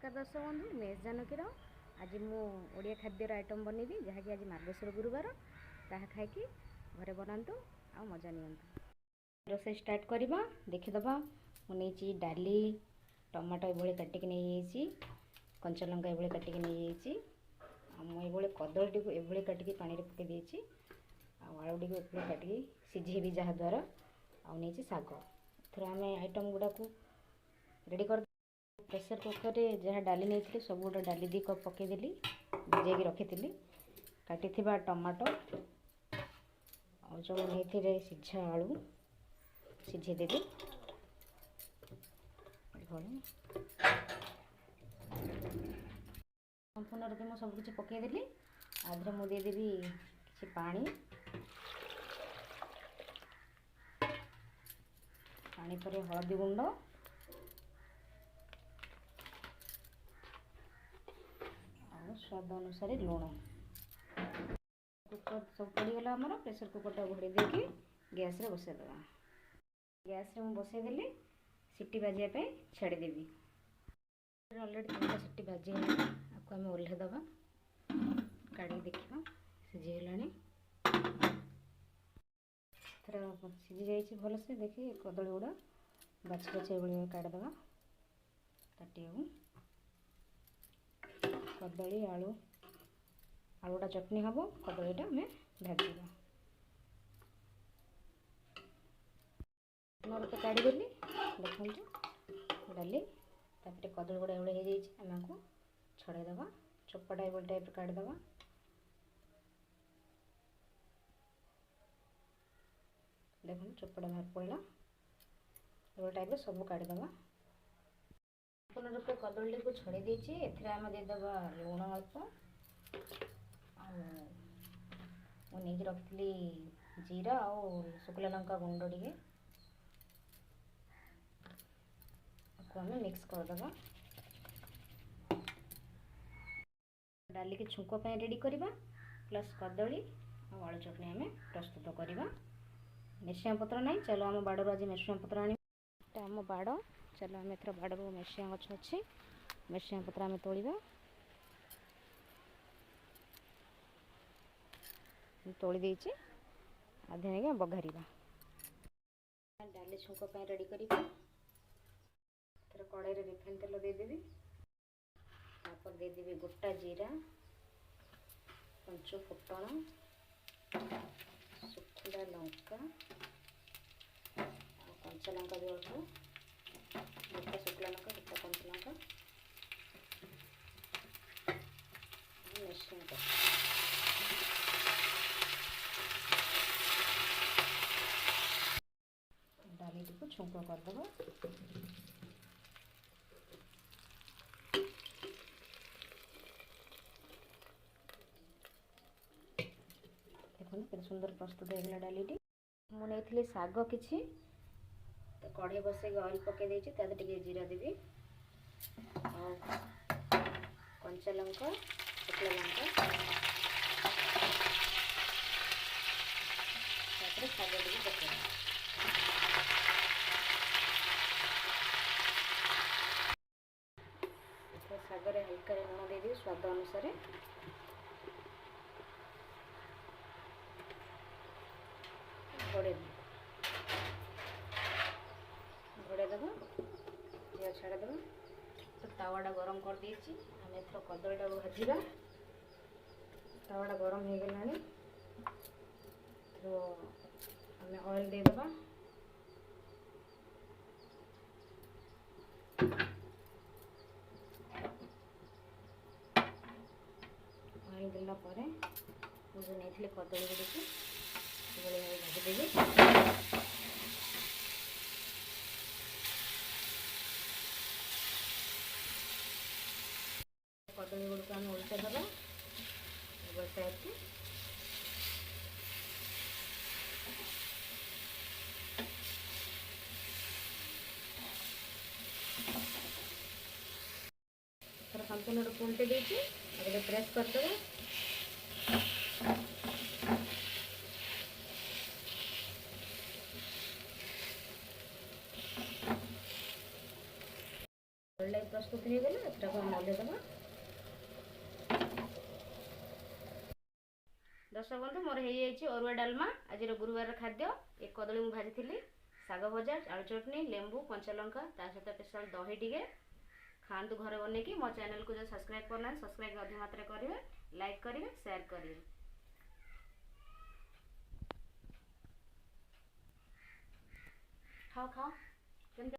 नमस्कार दर्शक बंधु मेष जानकीर आज मुझे खाद्यर आइटम बनैबी जहाँकि आज मार्गशीर गुरुवार ताहा खाई घरे बनातु आ मजा नियंतु। रोसे स्टार्ट करवा देखीदबा मुझे डाली टमाटो ये काटिक नहीं कंचा लंका ये काटिक नहीं मुझे कदली ये काटिक पानी पकई देती आलू टी काटिक सीझेबी जहाँद्वारा आनी शाग एथर आम आइटम गुड़ा को रेडी कर प्रेसर कुकर रे जहाँ डाली नहीं सब गोटे डाली 2 कप पकईदेली भिजेक रखी काटी टमाटो और जो नहीं सीझा आलू सीझेदेवी संपूर्ण रूपे मुझे सबकि पकईदेली आधे मुझे देदेवी कि पानी पर हलदी गुंड स्वाद अनुसार लुण कुकर सब पड़गला आमर प्रेसर कुकरटा घोड़े देकी गैस रे बसईदेवा गैस रे बसईदेली सीटी बाजियापी छाड़देवी अलरेडी 3टा सीटी बाजिगला आपको आम ओह्लैदबा काढ़ी देखा सीझीगला थोड़ा सीझी जाइए भलसे देखिए कदली गुड़ा बाछी बाछी ये काढ़ीदेवा काटिया कदली आलू आलूटा चटनी हम कदलीटा आम भाजा रूपे काढ़ीदेली देखो डाली तापर कदली गुड़ा ये आम को छड़ेदबा चोपाटा ये टाइप काढ़ीदबा देखो चोपाटा बाहर पड़ा ये टाइप सब काढ़ीदबा संपूर्ण रूपे कदली को छड़े देती एम देदेबा लुण अल्प नहीं रखी जीरा और शुक्ला लंका गुंड टे आम मिक्स करदे डाली की छुंक रेडी करवा प्लस कदली और आलू चटनी आम प्रस्तुत करवा। मेसिया पत्र ना चलो आम बाड़ आज मेसिया पत्र आम बाड़ चलो आम एथर बाड़ मेसिया गछ अच्छे मेसिया पत्र आम तोड़ा तोड़ी देची आधे नहीं बघार डाली छुंक रेडी करवा कड़ाई रिफाइन तेल देदेवी तापर देदेवी गोटा जीरा पंच फुटण शुखला लंका कंचा लंका भी अल्प गोटा शुक्ला लंका गोटा कंचा लंका मिश्रण डाली टी को छुंक करदेव देखो सुंदर प्रस्तुत होगा डाली मुझे शाग किसी कढ़ई बसई ऑयल पकई देती जीरा देवी और कंचा लंका शुक्ला लंका शाग टी पकड़ा शागर हल्का लुण दे स्वाद अनुसार घोड़े देव जीरा छाड़देव तो तावाटा गरम कर देती आम एथर कदलीटा भाजा तावाटा गरम हो गला तो आम ऑयल देदेबा ऑयल देलापर मुझे नहीं कदली गुड़ी भाजीदेवी कदली गुड़ को आम उल्टा दबा टाइप संपूर्ण रूप उल्टे देती प्रेस करदे प्रस्तुत हो गला एटा हम ओल्हे देबा। दर्शक बंधु मोर हो जाइए अरुआ डालमा आज गुरुवार खाद्य। एक कदली मुझे भाजी शाग भजा आलू चटनी लेंबू कंचा लंका ता सहित स्पेशल दही टिके खातु घरे बन की। मो चैनल को जो सब्सक्राइब करना सब्सक्राइब अधिक मात्रा करेंगे, लाइक करेंगे, शेयर करेंगे। खाओ खाओ।